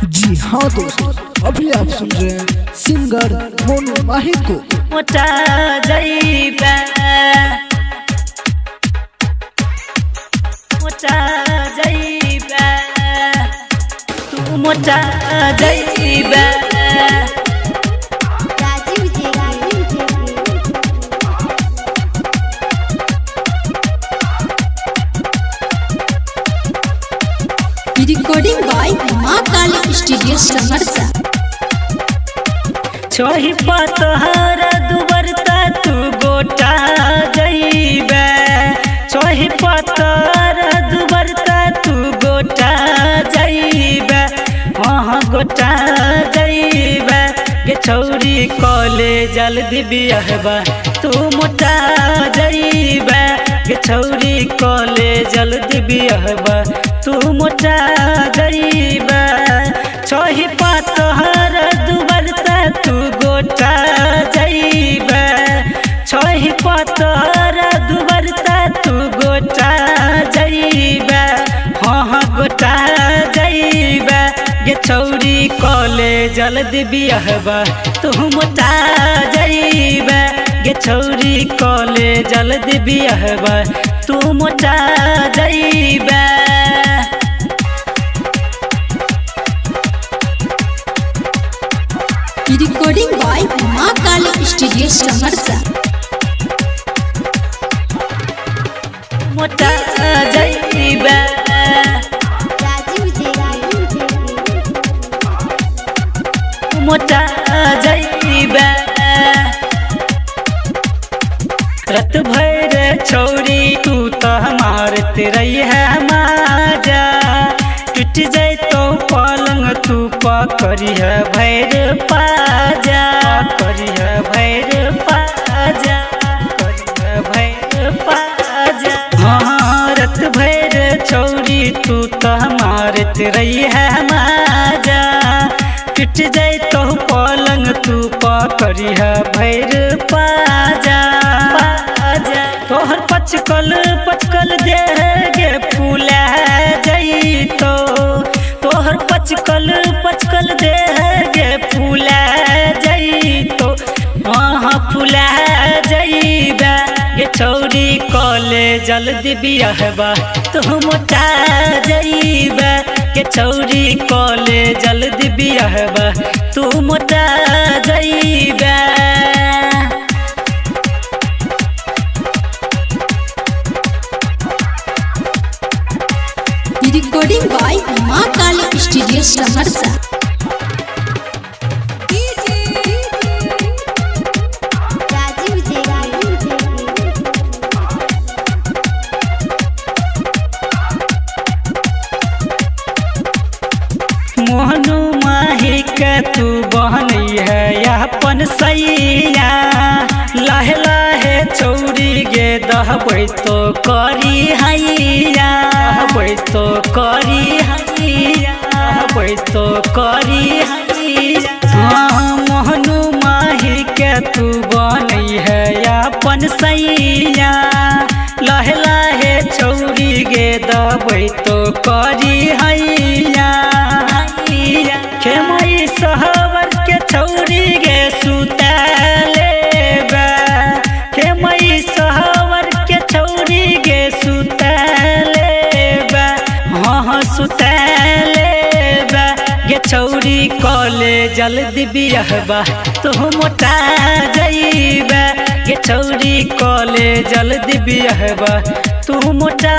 जी हाँ दोस्तों, अभी आप सुन रहे हैं सिंगर मोनू माही को। मोटा जाइबा मोटा जाइबा तू मोटा जाइबा रिकॉर्डिंग बाय माँ काली स्टूडियो सहरसा। छोही पतहरा दुबरता तू गोटा जाइबा छोही पतहरा दुबरता तू गोटा जाइबा हाँ गोटा जाइबा गे छौरी कॉलेज जल्दी बियाहबा तू मोटा जाइबा गे छौरी कॉलेज जल्दी बियाहबा तू मोटा जाइबा छोही पतहरा दुबरता तू गोटा जाइबा छोही पतहरा दुबरता तू गोटा जाइबा हाँ गोटा जाइबा गे छौरी कॉलेज जल्दी बियाहबा तू मोटा जाइबा गे छौरी कॉलेज जल्दी बियाहबा तू मोटा जाइबा। रिकॉर्डिंग बाय माँ काली स्टूडियो सहरसा। मोटा जाइबा मोटा जाइबा रत भर छौरी तू तो मारत रही है माजा टूट जाए तो पलंग तू पकड़ी है भैर पाजा करी है भैर पाजा करी है भैर पाजा हाँ रत भर छौरी तू तो मारत रही है माजा टूट जाए तो पलंग तू पकड़ी है भैर पाजा पाजा तोहर पचकल पचकल देगे फूला जाई तो तोहर पचकल पचकल देगे फूला जाई तो हाँ फूला जाइबा गे छौरी कॉलेज जल्दी बियाहबा तू मोटा जाइबा गे छौरी कॉलेज जल्दी बियाहबा तू मोटा जाइबा। रिकॉर्डिंग बाय माँ काली स्टूडियो सहरसा। मोहनू माही के तू बहनी है अपन सैया लाहे लाहे छौरी गे दहबै तो करी हैया दहबै तो करी हैया दहबै तो करी हैया हाँ मोहनू माही के तू बहनी है अपन सैया लाहे लाहे छौरी गे दहबै तो करी हैया खेमई सहवर के छौरी गे सुतले खेमई सहवर के छौरी गे सुतले हाँ सुतले गे छौरी कॉलेज जल्दी बियाहबा तू मोटा जाइबा गे छौरी कॉलेज जल्दी बियाहबा तू मोटा